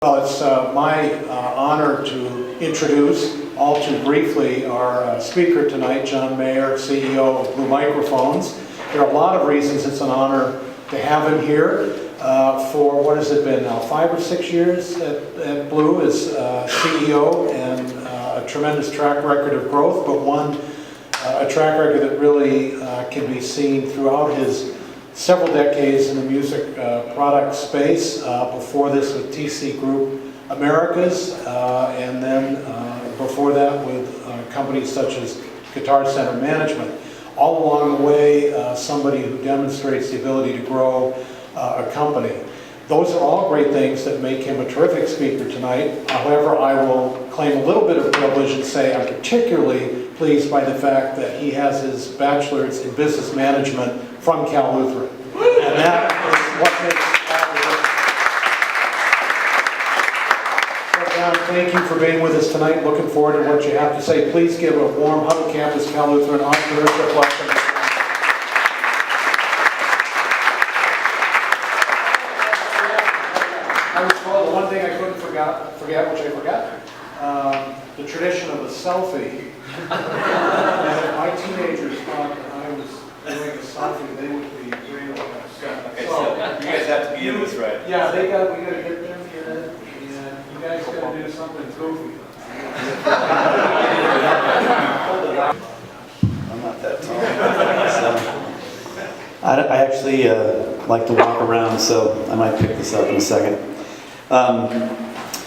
Well, it's my honor to introduce, all too briefly, our speaker tonight, John Maier, CEO of Blue Microphones. There are a lot of reasons it's an honor to have him here. For, what has it been now, 5 or 6 years at Blue as CEO, and a tremendous track record of growth, but a track record that really can be seen throughout his several decades in the music product space. Before this with TC Group Americas, and then before that with companies such as Guitar Center Management. All along the way, somebody who demonstrates the ability to grow a company. Those are all great things that make him a terrific speaker tonight. However, I will claim a little bit of privilege and say I'm particularly pleased by the fact that he has his bachelor's in business management from Cal Lutheran. And that is what makes all the difference. So John, thank you for being with us tonight. Looking forward to what you have to say. Please give a warm Huddle Campus Cal Lutheran Entrepreneurship welcome. I was told the one thing I couldn't forget, which I forgot, the tradition of a selfie. And my teenagers thought that I was doing a selfie, they would be really upset. Okay, so you guys have to be in this, right? Yeah, we got to get them in, and you guys got to do something goofy. I'm not that tall. So, I actually like to walk around, so I might pick this up in a second.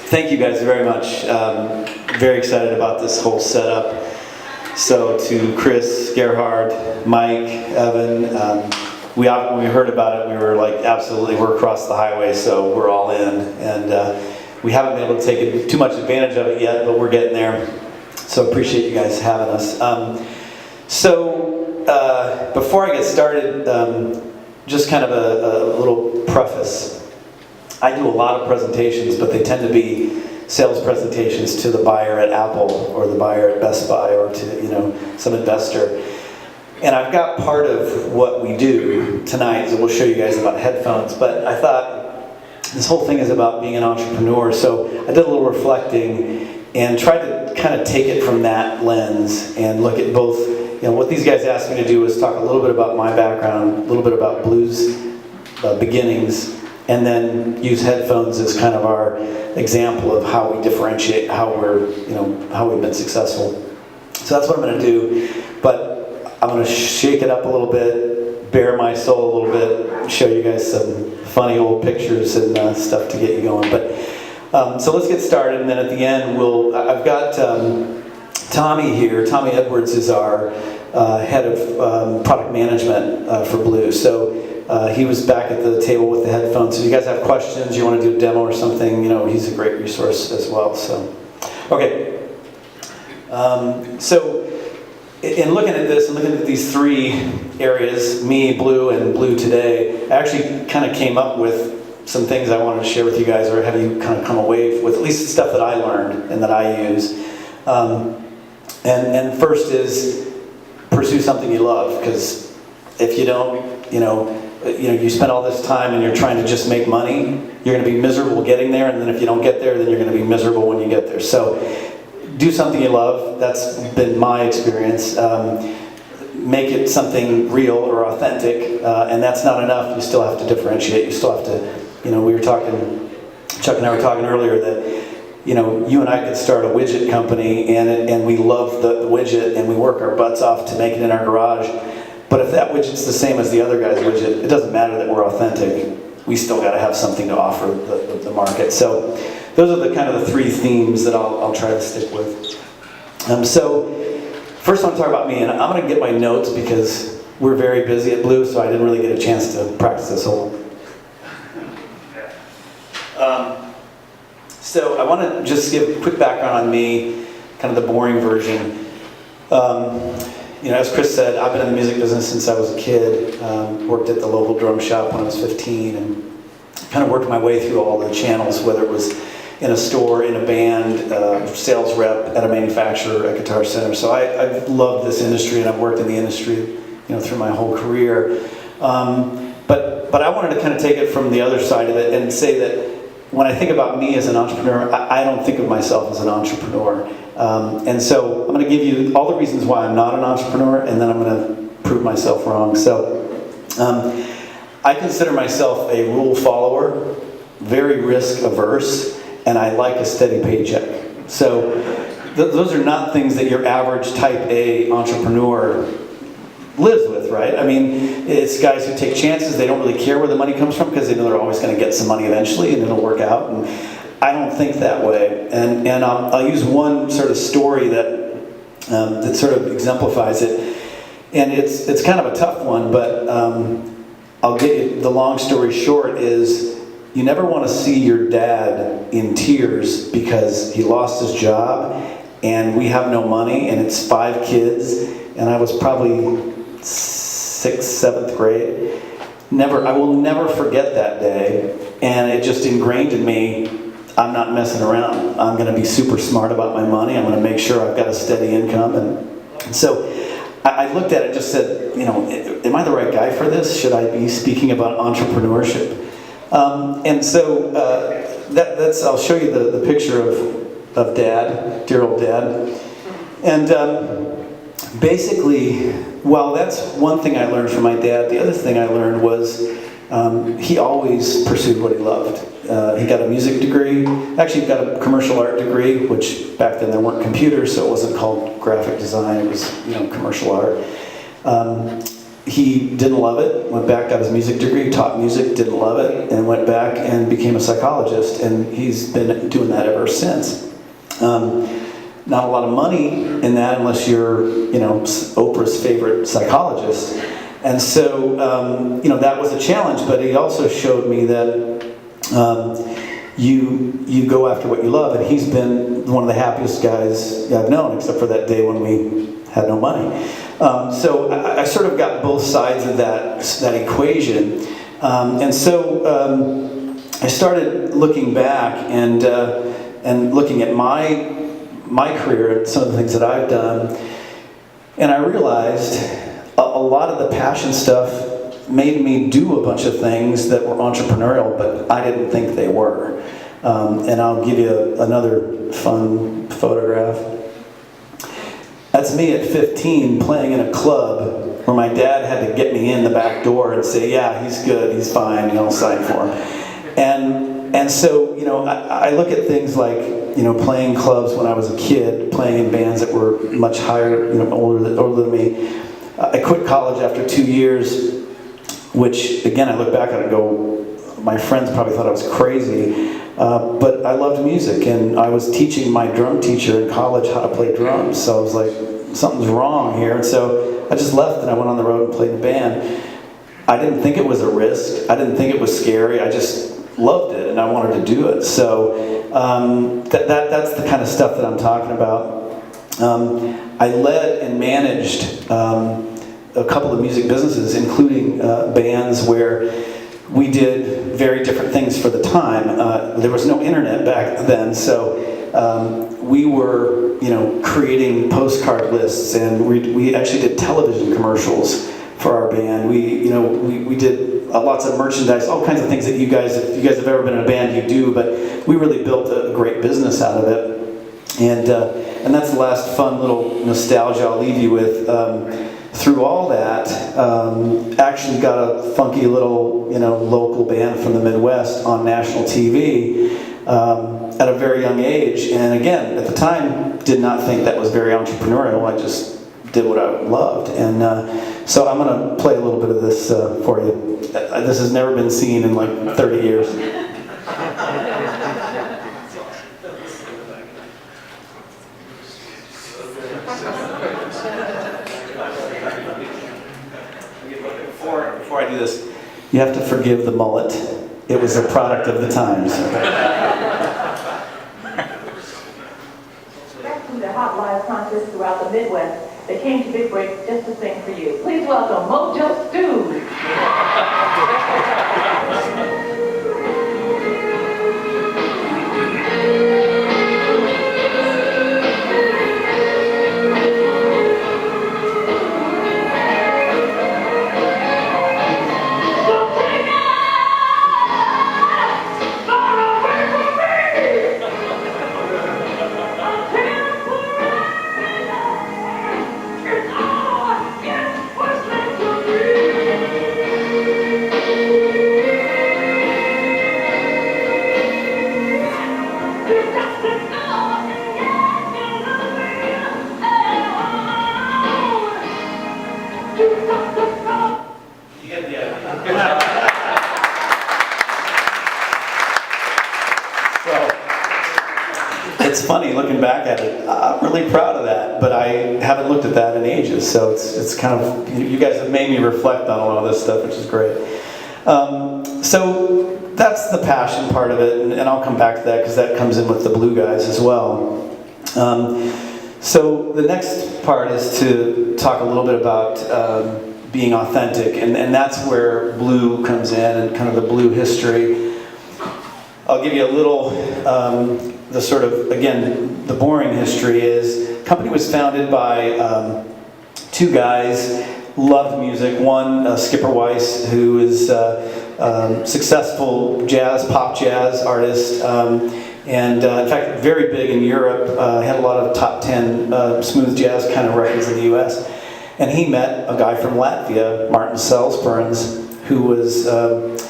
Thank you guys very much. Very excited about this whole setup. So to Chris, Gerhard, Mike, Evan, when we heard about it, we were like, absolutely, we're across the highway, so we're all in. And we haven't been able to take too much advantage of it yet, but we're getting there. So appreciate you guys having us. Before I get started, just kind of a little preface. I do a lot of presentations, but they tend to be sales presentations to the buyer at Apple or the buyer at Best Buy or to some investor. And I've got part of what we do tonight, so we'll show you guys about headphones, but I thought this whole thing is about being an entrepreneur, so I did a little reflecting and tried to kind of take it from that lens and look at both. What these guys asked me to do was talk a little bit about my background, a little bit about Blue's beginnings, and then use headphones as kind of our example of how we differentiate, how we've been successful. So that's what I'm going to do, but I'm going to shake it up a little bit, bare my soul a little bit, show you guys some funny old pictures and stuff to get you going. But so let's get started, and then at the end I've got Tommy here. Tommy Edwards is our head of product management for Blue. So he was back at the table with the headphones. So if you guys have questions, you want to do a demo or something, he's a great resource as well. So, okay. So in looking at this and looking at these three areas, me, Blue, and Blue Today, I actually kind of came up with some things I wanted to share with you guys, or have you kind of come away with at least the stuff that I learned and that I use. And first is pursue something you love, because if you don't, you spend all this time and you're trying to just make money, you're going to be miserable getting there, and then if you don't get there, then you're going to be miserable when you get there. So do something you love. That's been my experience. Make it something real or authentic, and that's not enough. You still have to differentiate. You still have to, we were talking, Chuck and I were talking earlier that you and I could start a widget company, and we love the widget, and we work our butts off to make it in our garage. But if that widget's the same as the other guy's widget, it doesn't matter that we're authentic. We still got to have something to offer the market. So those are the kind of the three themes that I'll try to stick with. So first I want to talk about me, and I'm going to get my notes because we're very busy at Blue, so I didn't really get a chance to practice this whole. So I want to just give a quick background on me, kind of the boring version. As Chris said, I've been in the music business since I was a kid. Worked at the local drum shop when I was 15, and kind of worked my way through all the channels, whether it was in a store, in a band, sales rep at a manufacturer, at Guitar Center. So I've loved this industry, and I've worked in the industry, through my whole career. But I wanted to kind of take it from the other side of it and say that when I think about me as an entrepreneur, I don't think of myself as an entrepreneur. And so I'm going to give you all the reasons why I'm not an entrepreneur, and then I'm going to prove myself wrong. So I consider myself a rule follower, very risk averse, and I like a steady paycheck. So those are not things that your average type A entrepreneur lives with, right? I mean, it's guys who take chances. They don't really care where the money comes from because they know they're always going to get some money eventually and it'll work out. And I don't think that way. And I'll use one sort of story that sort of exemplifies it. And it's kind of a tough one, but I'll get you, the long story short is you never want to see your dad in tears because he lost his job and we have no money and it's 5 kids and I was probably 6th, 7th grade. I will never forget that day, and it just ingrained in me, I'm not messing around. I'm going to be super smart about my money. I'm going to make sure I've got a steady income. And so I looked at it and just said, am I the right guy for this? Should I be speaking about entrepreneurship? And so I'll show you the picture of Dad, dear old Dad. And basically, well, that's one thing I learned from my dad. The other thing I learned was he always pursued what he loved. He got a music degree. Actually, he got a commercial art degree, which back then there weren't computers, so it wasn't called graphic design. It was, commercial art. He didn't love it. Went back, got his music degree, taught music, didn't love it, and went back and became a psychologist. And he's been doing that ever since. Not a lot of money in that unless you're, Oprah's favorite psychologist. And so, that was a challenge, but he also showed me that you go after what you love, and he's been one of the happiest guys I've known, except for that day when we had no money. So I sort of got both sides of that equation. And so I started looking back and looking at my career and some of the things that I've done, and I realized a lot of the passion stuff made me do a bunch of things that were entrepreneurial, but I didn't think they were. And I'll give you another fun photograph. That's me at 15 playing in a club where my dad had to get me in the back door and say, yeah, he's good, he's fine, I'll sign for him. And so, I look at things like, playing clubs when I was a kid, playing in bands that were much higher, older than me. I quit college after 2 years, which, again, I look back at it and go, my friends probably thought I was crazy, but I loved music, and I was teaching my drum teacher in college how to play drums, so I was like, something's wrong here, and so I just left and I went on the road and played in a band. I didn't think it was a risk, I didn't think it was scary, I just loved it and I wanted to do it. So that's the kind of stuff that I'm talking about. I led and managed a couple of music businesses, including bands where we did very different things for the time. There was no internet back then, so we were creating postcard lists, and we actually did television commercials for our band. We did lots of merchandise, all kinds of things that if you guys have ever been in a band, you do, but we really built a great business out of it. And that's the last fun little nostalgia I'll leave you with. Through all that, actually got a funky little, local band from the Midwest on national TV at a very young age. And again, at the time, did not think that was very entrepreneurial. I just did what I loved. And so I'm going to play a little bit of this for you. This has never been seen in like 30 years. Before I do this, you have to forgive the mullet. It was a product of the times. Back from their hot live contests throughout the Midwest, they came to Big Break just to sing for you. Please welcome Mojo Stew. Far away funny looking back at it. I'm really proud of that, but I haven't looked at that in ages. So it's kind of, you guys have made me reflect on a lot of this stuff, which is great. So that's the passion part of it, and I'll come back to that because that comes in with the Blue guys as well. So the next part is to talk a little bit about being authentic, and that's where Blue comes in and kind of the Blue history. I'll give you a little, the sort of, again, the boring history is, the company was founded by two guys, loved music. One, Skipper Weiss, who is successful pop jazz artist, and in fact, very big in Europe, had a lot of top 10 smooth jazz kind of records in the US. And he met a guy from Latvia, Martin Selsburns, who was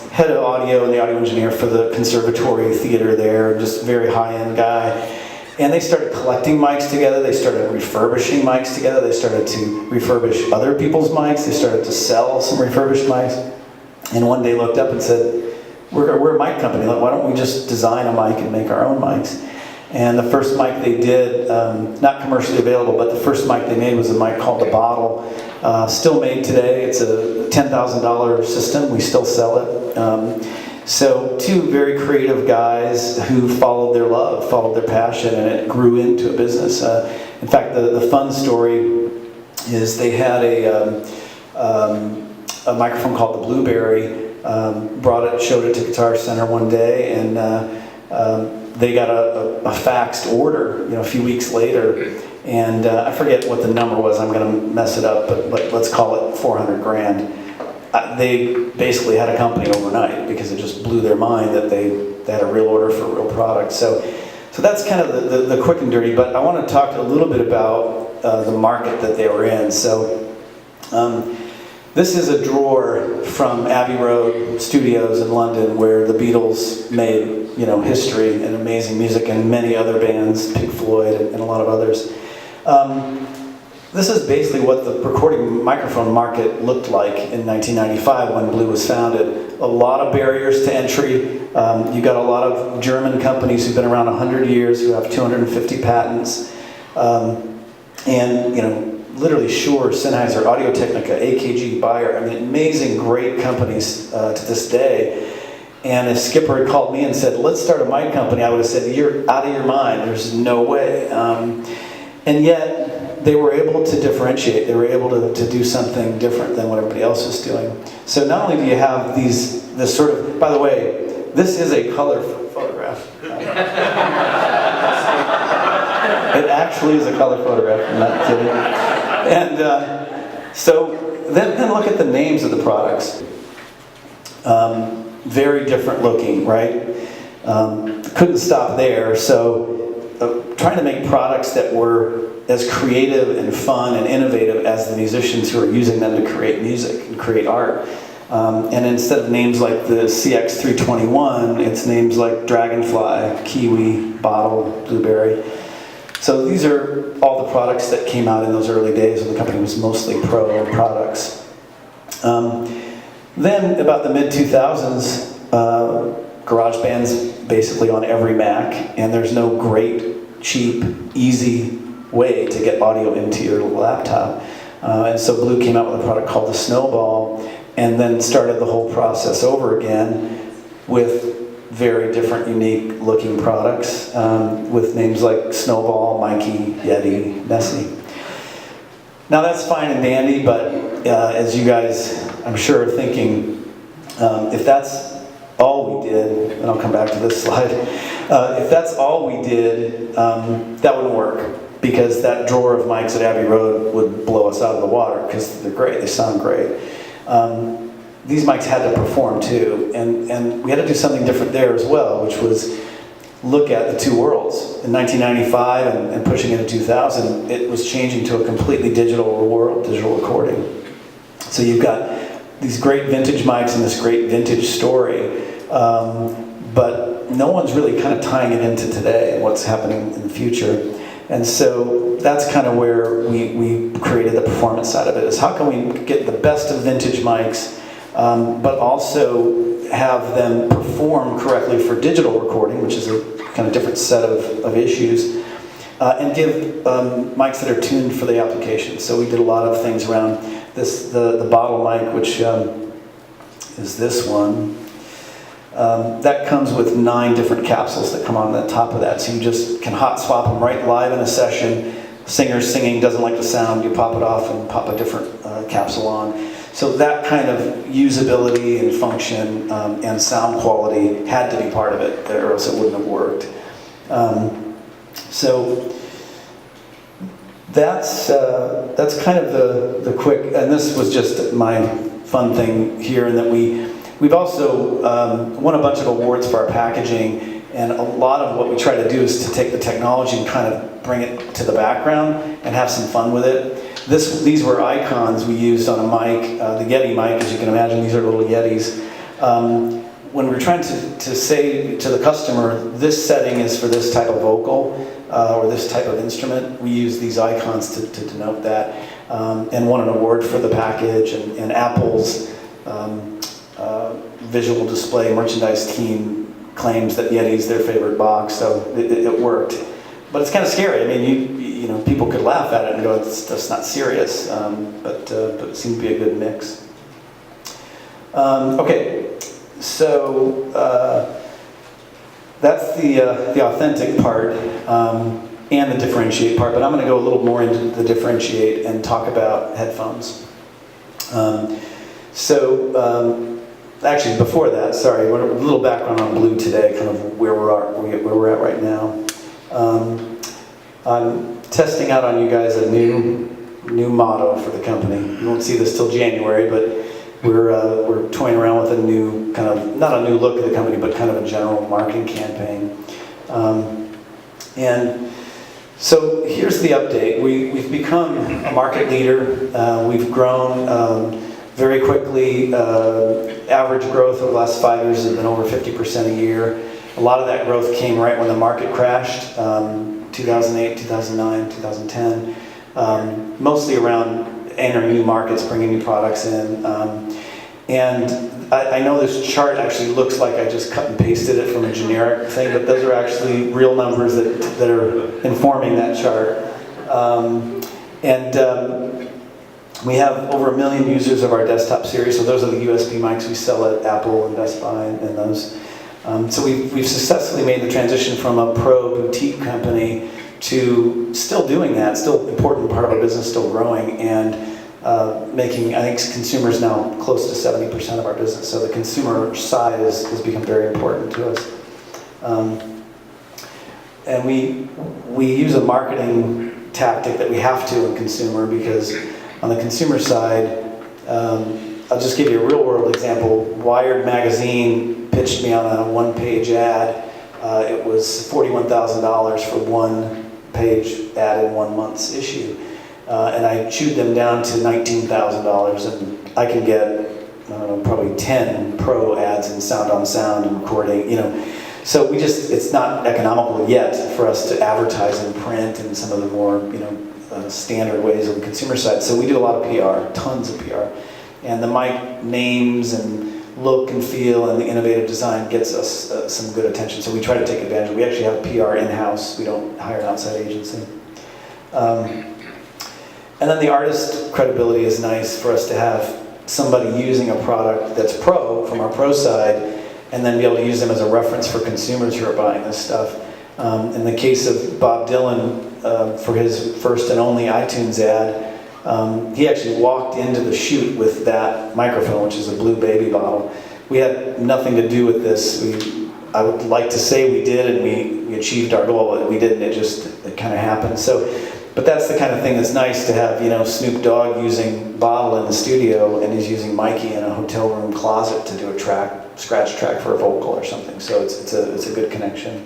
head of audio and the audio engineer for the conservatory theater there, just very high-end guy. And they started collecting mics together, they started refurbishing mics together, they started to refurbish other people's mics, they started to sell some refurbished mics. And one day looked up and said, we're a mic company, why don't we just design a mic and make our own mics? And the first mic they did, not commercially available, but the first mic they made was a mic called the Bottle. Still made today. It's a $10,000 system. We still sell it. So two very creative guys who followed their love, followed their passion, and it grew into a business. In fact, the fun story is they had a microphone called the Blueberry, brought it, showed it to Guitar Center one day, and they got a faxed order, a few weeks later, and I forget what the number was. I'm going to mess it up, but let's call it 400 grand. They basically had a company overnight because it just blew their mind that they had a real order for a real product. So that's kind of the quick and dirty. But I want to talk a little bit about the market that they were in. So this is a drawer from Abbey Road Studios in London where the Beatles made history and amazing music, and many other bands, Pink Floyd and a lot of others. This is basically what the recording microphone market looked like in 1995 when Blue was founded. A lot of barriers to entry. You got a lot of German companies who've been around 100 years who have 250 patents. And literally Shure, Sennheiser, Audio-Technica, AKG, Bayer, amazing, great companies to this day. And if Skipper had called me and said, let's start a mic company, I would have said, you're out of your mind, there's no way. And yet, they were able to differentiate, they were able to do something different than what everybody else was doing. So not only do you have this sort of, by the way, this is a color photograph. It actually is a color photograph, I'm not kidding. And so then look at the names of the products. Very different looking, right? Couldn't stop there, so trying to make products that were as creative and fun and innovative as the musicians who are using them to create music and create art. And instead of names like the CX321, it's names like Dragonfly, Kiwi, Bottle, Blueberry. So these are all the products that came out in those early days when the company was mostly pro products. Then about the mid-2000s, GarageBand's basically on every Mac, and there's no great, cheap, easy way to get audio into your laptop. And so Blue came out with a product called the Snowball, and then started the whole process over again with very different, unique looking products with names like Snowball, Mikey, Yeti, Nessie. Now that's fine and dandy, but as you guys, I'm sure, are thinking, if that's all we did, and I'll come back to this slide, if that's all we did, that wouldn't work, because that drawer of mics at Abbey Road would blow us out of the water, because they're great, they sound great. These mics had to perform too, and we had to do something different there as well, which was look at the two worlds. In 1995 and pushing into 2000, it was changing to a completely digital world, digital recording. So you've got these great vintage mics and this great vintage story, but no one's really kind of tying it into today and what's happening in the future. And so that's kind of where we created the performance side of it, is how can we get the best of vintage mics, but also have them perform correctly for digital recording, which is a kind of different set of issues, and give mics that are tuned for the application. So we did a lot of things around this, the bottle mic, which is this one. That comes with 9 different capsules that come on the top of that. So you just can hot swap them right live in a session. Singer's singing, doesn't like the sound, you pop it off and pop a different capsule on. So that kind of usability and function and sound quality had to be part of it, or else it wouldn't have worked. So that's kind of the quick, and this was just my fun thing here, in that we've also won a bunch of awards for our packaging, and a lot of what we try to do is to take the technology and kind of bring it to the background and have some fun with it. These were icons we used on a mic, the Yeti mic, as you can imagine. These are little Yetis. When we're trying to say to the customer, this setting is for this type of vocal or this type of instrument, we use these icons to denote that, and won an award for the package. And Apple's visual display merchandise team claims that Yeti's their favorite box, so it worked. But it's kind of scary. I mean, you know, people could laugh at it and go, that's not serious, but it seemed to be a good mix. Okay, so that's the authentic part and the differentiate part, but I'm going to go a little more into the differentiate and talk about headphones. Actually, before that, sorry, a little background on Blue today, kind of where we're at right now. I'm testing out on you guys a new motto for the company. You won't see this till January, but we're toying around with a new kind of, not a new look at the company, but kind of a general marketing campaign. And so here's the update. We've become a market leader. We've grown very quickly. Average growth over the last 5 years has been over 50% a year. A lot of that growth came right when the market crashed, 2008, 2009, 2010, mostly around entering new markets, bringing new products in. And I know this chart actually looks like I just cut and pasted it from a generic thing, but those are actually real numbers that are informing that chart. We have over 1 million users of our desktop series, so those are the USB mics we sell at Apple and Best Buy and those. So we've successfully made the transition from a pro boutique company to still doing that, still important part of our business, still growing, and making, I think, consumers now close to 70% of our business. So the consumer side has become very important to us. And we use a marketing tactic that we have to in consumer, because on the consumer side, I'll just give you a real world example. Wired magazine pitched me on a one-page ad. It was $41,000 for one-page ad in 1 month's issue. And I chewed them down to $19,000, and I can get, I don't know, probably 10 pro ads in sound on sound and recording, you know. So it's not economical yet for us to advertise in print and some of the more, you know, standard ways on the consumer side. So we do a lot of PR, tons of PR. And the mic names and look and feel and the innovative design gets us some good attention. So we try to take advantage. We actually have PR in-house. We don't hire an outside agency. And then the artist credibility is nice for us to have somebody using a product that's pro, from our pro side, and then be able to use them as a reference for consumers who are buying this stuff. In the case of Bob Dylan, for his first and only iTunes ad, he actually walked into the shoot with that microphone, which is a Blue Baby bottle. We had nothing to do with this. I would like to say we did, and we achieved our goal, but we didn't. It kind of happened. But that's the kind of thing that's nice to have, you know, Snoop Dogg using Bottle in the studio, and he's using Mikey in a hotel room closet to do a scratch track for a vocal or something. So it's a good connection.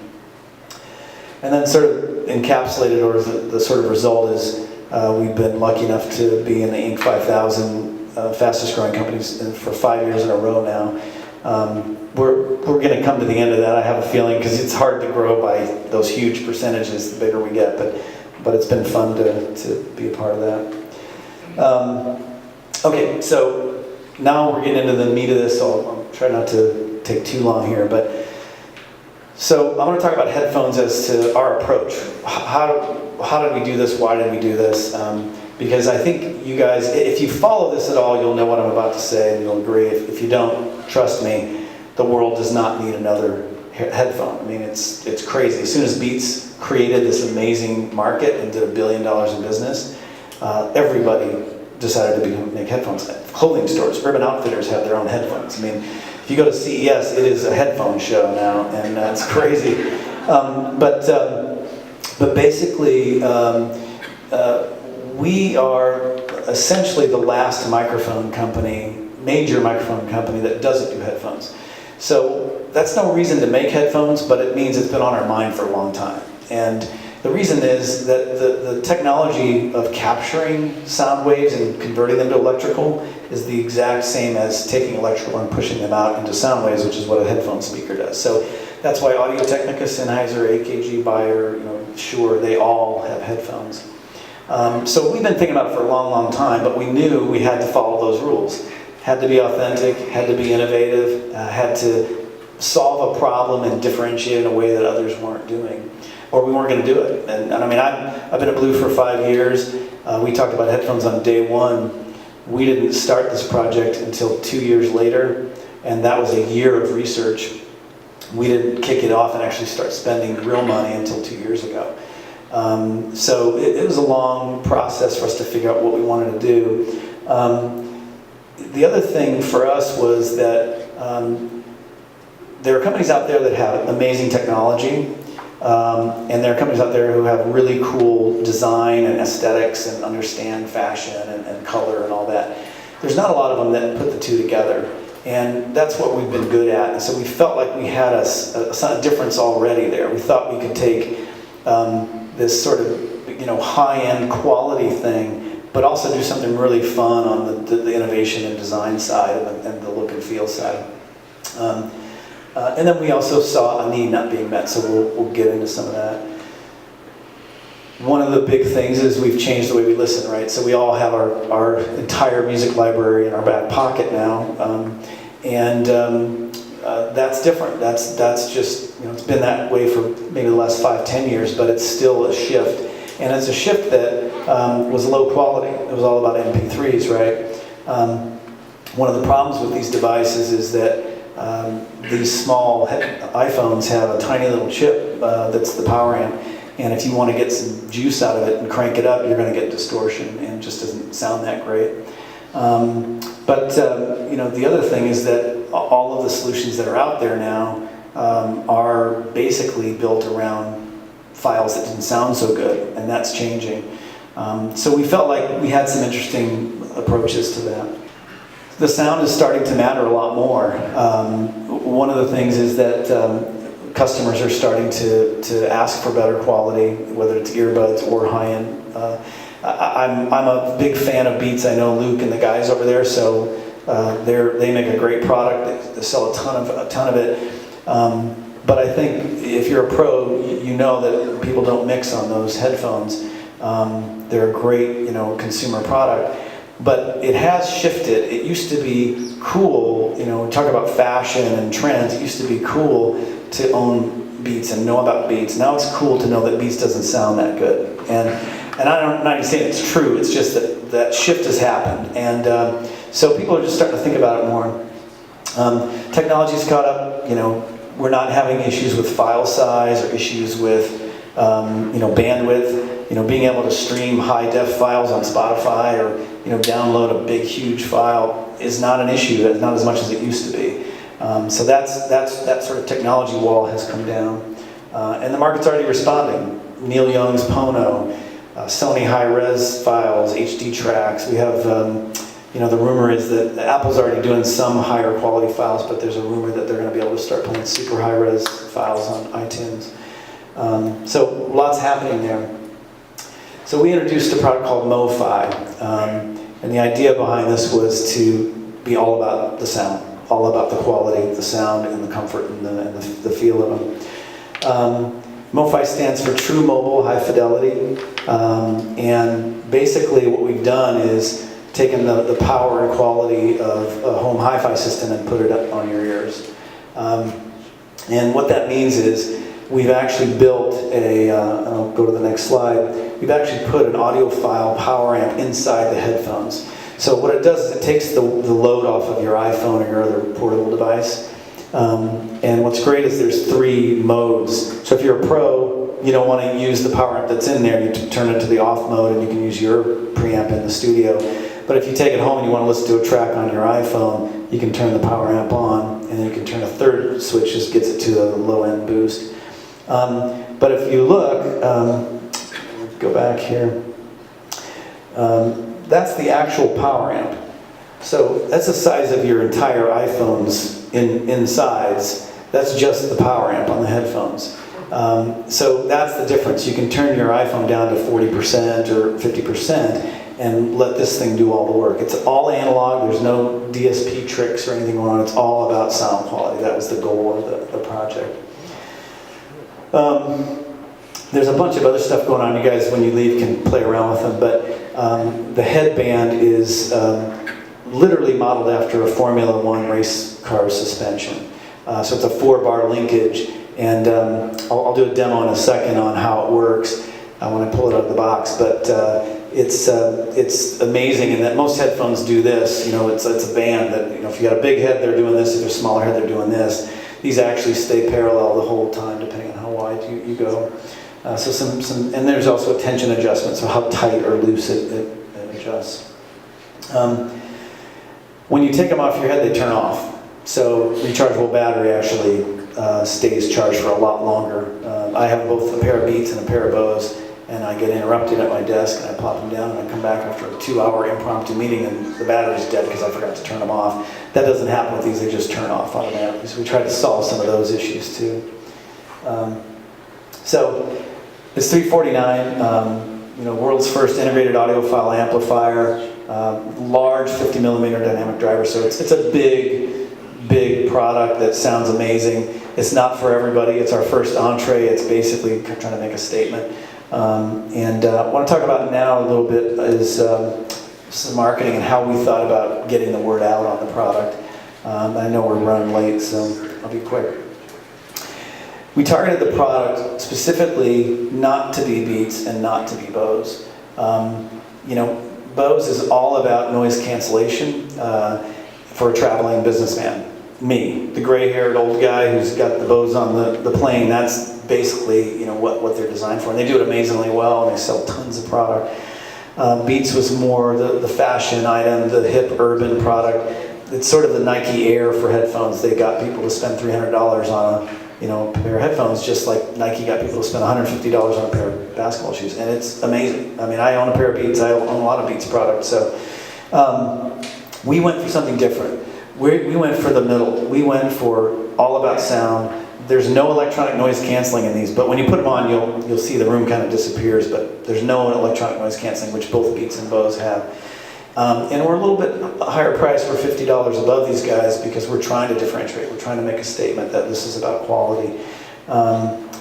And then sort of encapsulated, or the sort of result is we've been lucky enough to be in the Inc. 5000 fastest growing companies for 5 years in a row now. We're going to come to the end of that, I have a feeling, because it's hard to grow by those huge percentages the bigger we get, but it's been fun to be a part of that. Okay, so now we're getting into the meat of this, so I'll try not to take too long here, but So I want to talk about headphones as to our approach. How did we do this? Why did we do this? Because I think you guys, if you follow this at all, you'll know what I'm about to say and you'll agree. If you don't, trust me, the world does not need another headphone. I mean, it's crazy. As soon as Beats created this amazing market and did $1 billion in business, everybody decided to make headphones. Clothing stores, Urban Outfitters have their own headphones. I mean, if you go to CES, it is a headphone show now, and it's crazy. But basically, we are essentially the last major microphone company that doesn't do headphones. So that's no reason to make headphones, but it means it's been on our mind for a long time. And the reason is that the technology of capturing sound waves and converting them to electrical is the exact same as taking electrical and pushing them out into sound waves, which is what a headphone speaker does. So that's why Audio-Technica, Sennheiser, AKG, Maier, Shure, they all have headphones. So we've been thinking about it for a long, long time, but we knew we had to follow those rules. Had to be authentic, had to be innovative, had to solve a problem and differentiate in a way that others weren't doing, or we weren't going to do it. And I mean, I've been at Blue for 5 years. We talked about headphones on day one. We didn't start this project until 2 years later, and that was a year of research. We didn't kick it off and actually start spending real money until 2 years ago. So it was a long process for us to figure out what we wanted to do. The other thing for us was that there are companies out there that have amazing technology, and there are companies out there who have really cool design and aesthetics and understand fashion and color and all that. There's not a lot of them that put the two together, and that's what we've been good at. And so we felt like we had a difference already there. We thought we could take this sort of high-end quality thing, but also do something really fun on the innovation and design side and the look and feel side. And then we also saw a need not being met, so we'll get into some of that. One of the big things is we've changed the way we listen, right? So we all have our entire music library in our back pocket now, and that's different. That's just, it's been that way for maybe the last 5-10 years, but it's still a shift. And it's a shift that was low quality. It was all about MP3s, right? One of the problems with these devices is that these small iPhones have a tiny little chip that's the power amp, and if you want to get some juice out of it and crank it up, you're going to get distortion, and it just doesn't sound that great. But the other thing is that all of the solutions that are out there now are basically built around files that didn't sound so good, and that's changing. So we felt like we had some interesting approaches to that. The sound is starting to matter a lot more. One of the things is that customers are starting to ask for better quality, whether it's earbuds or high-end. I'm a big fan of Beats. I know Luke and the guys over there, so they make a great product. They sell a ton of it. But I think if you're a pro, you know that people don't mix on those headphones. They're a great, consumer product. But it has shifted. It used to be cool, we talk about fashion and trends. It used to be cool to own Beats and know about Beats. Now it's cool to know that Beats doesn't sound that good. And I'm not even saying it's true. It's just that shift has happened. And so people are just starting to think about it more. Technology's caught up. We're not having issues with file size or issues with bandwidth. Being able to stream high-def files on Spotify or download a big, huge file is not an issue. It's not as much as it used to be. So that sort of technology wall has come down, and the market's already responding. Neil Young's Pono, Sony high-res files, HD tracks. We have, the rumor is that Apple's already doing some higher quality files, but there's a rumor that they're going to be able to start putting super high-res files on iTunes. So lots happening there. So we introduced a product called MoFi, and the idea behind this was to be all about the sound, all about the quality, the sound, and the comfort, and the feel of them. MoFi stands for True Mobile High Fidelity, and basically what we've done is taken the power and quality of a home hi-fi system and put it up on your ears. And what that means is we've actually built and I'll go to the next slide, we've actually put an audiophile power amp inside the headphones. So what it does is it takes the load off of your iPhone or your other portable device. And what's great is there's 3 modes. So if you're a pro, you don't want to use the power amp that's in there, you turn it to the off mode and you can use your preamp in the studio. But if you take it home and you want to listen to a track on your iPhone, you can turn the power amp on, and then you can turn a third switch, just gets it to a low-end boost. But if you look, go back here, that's the actual power amp. So that's the size of your entire iPhone's in size. That's just the power amp on the headphones. So that's the difference. You can turn your iPhone down to 40% or 50% and let this thing do all the work. It's all analog. There's no DSP tricks or anything going on. It's all about sound quality. That was the goal of the project. There's a bunch of other stuff going on. You guys, when you leave, can play around with them. But the headband is literally modeled after a Formula One race car suspension. So it's a 4-bar linkage. And I'll do a demo in a second on how it works when I pull it out of the box. But it's amazing in that most headphones do this. You know, it's a band that, you know, if you got a big head, they're doing this. If they're smaller head, they're doing this. These actually stay parallel the whole time, depending on how wide you go. So and there's also a tension adjustment, so how tight or loose it adjusts. When you take them off your head, they turn off. So rechargeable battery actually stays charged for a lot longer. I have both a pair of Beats and a pair of Bose, and I get interrupted at my desk, and I plop them down, and I come back after a 2-hour impromptu meeting, and the battery's dead because I forgot to turn them off. That doesn't happen with these; they just turn off automatically. So we tried to solve some of those issues too. So it's $349. You know, world's first integrated audiophile amplifier, large 50 millimeter dynamic driver. So it's a big product that sounds amazing. It's not for everybody. It's our first entree. It's basically trying to make a statement. And what I want to talk about now a little bit is some marketing and how we thought about getting the word out on the product. I know we're running late, so I'll be quick. We targeted the product specifically not to be Beats and not to be Bose. You know, Bose is all about noise cancellation for a traveling businessman. Me, the gray-haired old guy who's got the Bose on the plane, that's basically, you know, what they're designed for. And they do it amazingly well, and they sell tons of product. Beats was more the fashion item, the hip urban product. It's sort of the Nike Air for headphones. They got people to spend $300 on a pair of headphones, just like Nike got people to spend $150 on a pair of basketball shoes. And it's amazing. I mean, I own a pair of Beats. I own a lot of Beats products. So we went for something different. We went for the middle. We went for all about sound. There's no electronic noise canceling in these, but when you put them on, you'll see the room kind of disappears, but there's no electronic noise canceling, which both Beats and Bose have. And we're a little bit higher price. We're $50 above these guys because we're trying to differentiate. We're trying to make a statement that this is about quality.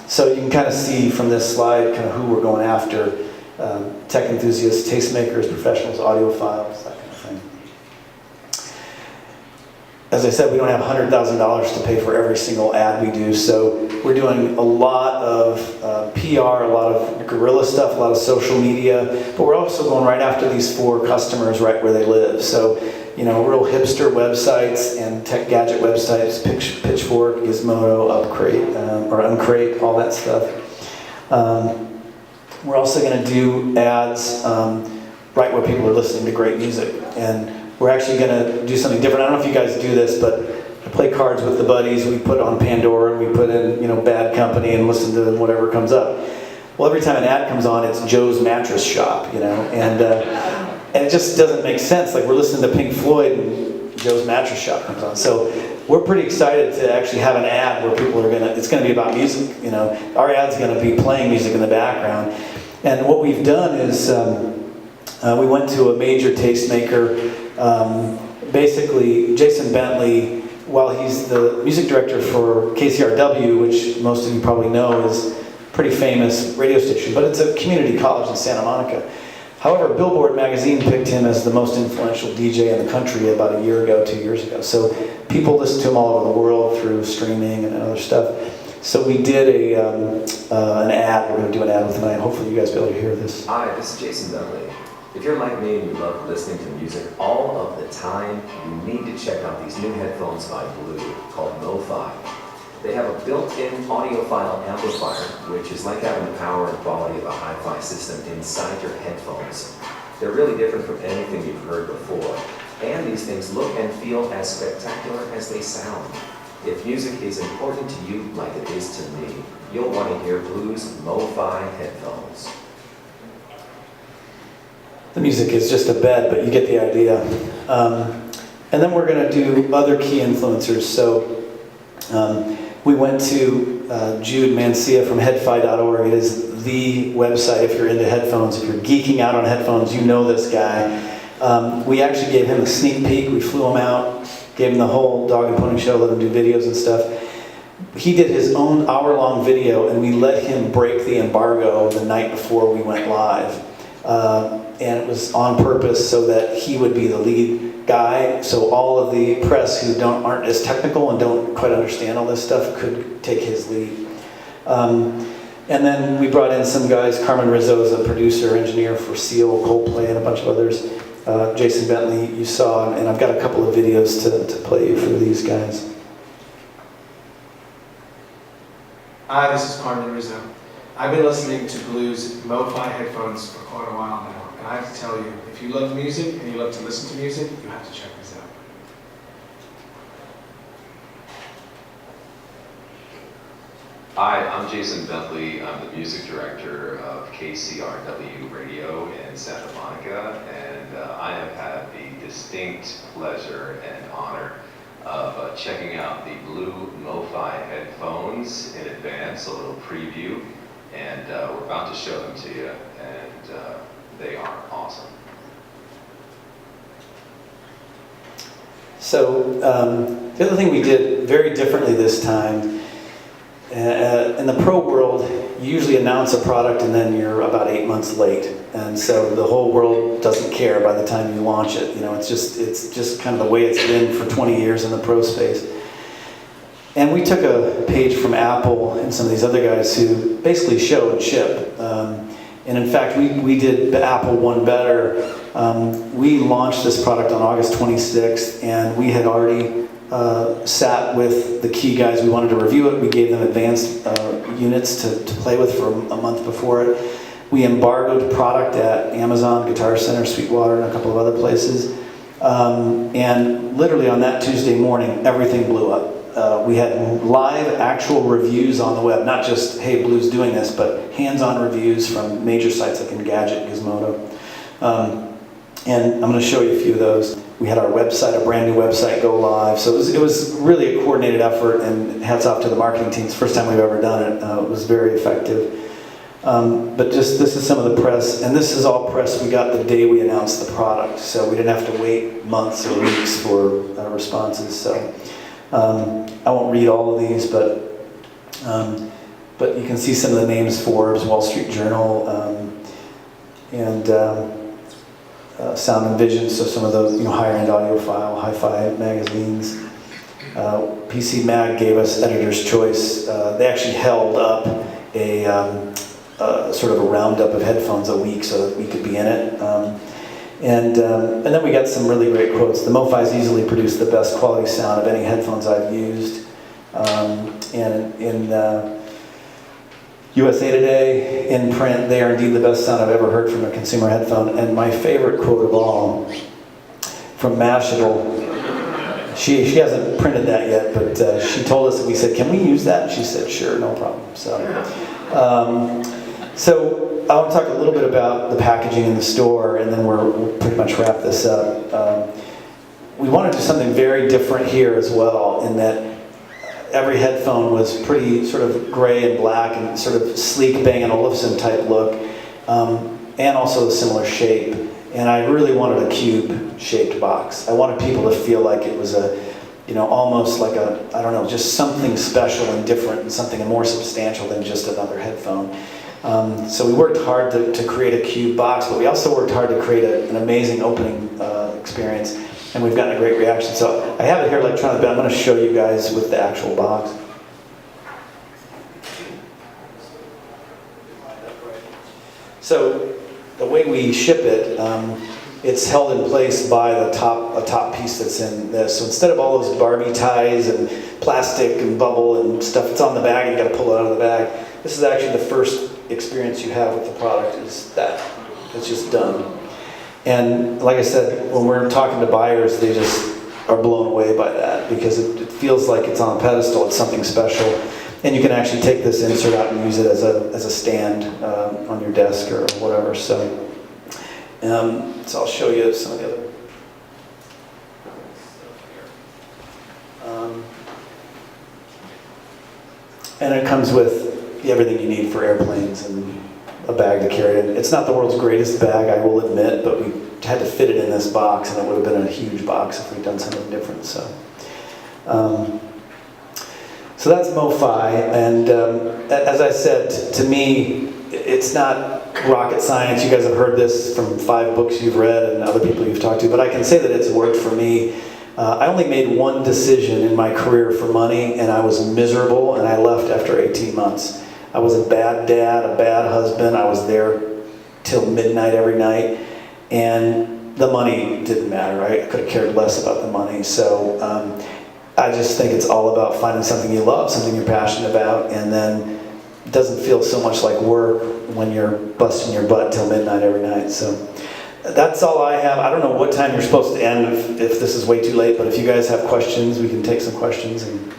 So you can kind of see from this slide kind of who we're going after. Tech enthusiasts, tastemakers, professionals, audiophiles, that kind of thing. As I said, we don't have $100,000 to pay for every single ad we do, so we're doing a lot of PR, a lot of guerrilla stuff, a lot of social media, but we're also going right after these 4 customers right where they live. So, you know, real hipster websites and tech gadget websites, Pitchfork, Gizmodo, Uncrate, all that stuff. We're also going to do ads right where people are listening to great music. And we're actually going to do something different. I don't know if you guys do this, but I play cards with the buddies. We put on Pandora, and we put in, you know, Bad Company and listen to whatever comes up. Well, every time an ad comes on, it's Joe's Mattress Shop, you know, and it just doesn't make sense. Like, we're listening to Pink Floyd, and Joe's Mattress Shop comes on. So we're pretty excited to actually have an ad where people are it's going to be about music, you know. Our ad's going to be playing music in the background. And what we've done is we went to a major tastemaker. Basically, Jason Bentley, while he's the music director for KCRW, which most of you probably know is a pretty famous radio station, but it's a community college in Santa Monica, However, Billboard magazine picked him as the most influential DJ in the country about a year ago, 2 years ago. So people listen to him all over the world through streaming and other stuff. So we did an ad. We're going to do an ad with tonight. Hopefully you guys will be able to hear this. Hi, this is Jason Bentley. If you're like me and you love listening to music all of the time, you need to check out these new headphones by Blue called Mo-Fi. They have a built-in audiophile amplifier, which is like having the power and quality of a hi-fi system inside your headphones. They're really different from anything you've heard before. And these things look and feel as spectacular as they sound. If music is important to you like it is to me, you'll want to hear Blue's Mo-Fi headphones. The music is just a bed, but you get the idea. And then we're going to do other key influencers. So we went to Jude Mancia from headfi.org. It is the website if you're into headphones. If you're geeking out on headphones, you know this guy. We actually gave him a sneak peek. We flew him out, gave him the whole dog and pony show, let him do videos and stuff. He did his own hour-long video, and we let him break the embargo the night before we went live. And it was on purpose so that he would be the lead guy, so all of the press who aren't as technical and don't quite understand all this stuff could take his lead. And then we brought in some guys. Carmen Rizzo is a producer, engineer for Seal, Coldplay, and a bunch of others. Jason Bentley you saw, and I've got a couple of videos to play you for these guys. Hi, this is Carmen Rizzo. I've been listening to Blue's Mo-Fi headphones for quite a while now, and I have to tell you, if you love music and you love to listen to music, you have to check this out. Hi, I'm Jason Bentley. I'm the music director of KCRW Radio in Santa Monica, and I have had the distinct pleasure and honor of checking out the Blue Mo-Fi headphones in advance, a little preview, and we're about to show them to you, and they are awesome. So the other thing we did very differently this time, in the pro world, you usually announce a product and then you're about 8 months late, and so the whole world doesn't care by the time you launch it. You know, it's just kind of the way it's been for 20 years in the pro space. And we took a page from Apple and some of these other guys who basically show and ship. And in fact, we did Apple one better. We launched this product on August 26th, and we had already sat with the key guys. We wanted to review it. We gave them advanced units to play with for a month before it. We embargoed product at Amazon, Guitar Center, Sweetwater, and a couple of other places. And literally on that Tuesday morning, everything blew up. We had live actual reviews on the web, not just, hey, Blue's doing this, but hands-on reviews from major sites like Engadget, Gizmodo. And I'm going to show you a few of those. We had our website, a brand new website, go live. So it was really a coordinated effort, and hats off to the marketing teams. First time we've ever done it. It was very effective. But just this is some of the press, and this is all press we got the day we announced the product. So we didn't have to wait months or weeks for responses. So I won't read all of these, but you can see some of the names: Forbes, Wall Street Journal, and Sound and Vision. So some of those, higher-end audiophile, hi-fi magazines. PC Mag gave us Editor's Choice. They actually held up a sort of a roundup of headphones a week so that we could be in it. And then we got some really great quotes. The Mo-Fi's easily produced the best quality sound of any headphones I've used. And in USA Today, in print, they are indeed the best sound I've ever heard from a consumer headphone. And my favorite quote of all, from Mashable, she hasn't printed that yet, but she told us, we said, can we use that? And she said, sure, no problem. So I want to talk a little bit about the packaging in the store, and then we'll pretty much wrap this up. We want to do something very different here as well, in that every headphone was pretty sort of gray and black and sort of sleek Bang & Olufsen type look, and also a similar shape. And I really wanted a cube-shaped box. I wanted people to feel like it was almost like just something special and different, and something more substantial than just another headphone. So we worked hard to create a cube box, but we also worked hard to create an amazing opening experience, and we've gotten a great reaction. So I have it here electronically, but I'm going to show you guys with the actual box. So the way we ship it, it's held in place by a top piece that's in this. So instead of all those Barbie ties and plastic and bubble and stuff, it's on the bag and you got to pull it out of the bag. This is actually the first experience you have with the product is that. It's just done. And like I said, when we're talking to buyers, they just are blown away by that because it feels like it's on a pedestal, it's something special. And you can actually take this insert out and use it as a stand on your desk or whatever. So I'll show you some of the other. And it comes with everything you need for airplanes and a bag to carry it. It's not the world's greatest bag, I will admit, but we had to fit it in this box, and it would have been a huge box if we'd done something different. So that's MoFi, and as I said, to me, it's not rocket science. You guys have heard this from 5 books you've read and other people you've talked to, but I can say that it's worked for me. I only made one decision in my career for money, and I was miserable, and I left after 18 months. I was a bad dad, a bad husband. I was there till midnight every night, and the money didn't matter. I could have cared less about the money. So I just think it's all about finding something you love, something you're passionate about, and then it doesn't feel so much like work when you're busting your butt till midnight every night. So that's all I have. I don't know what time you're supposed to end if this is way too late, but if you guys have questions, we can take some questions. And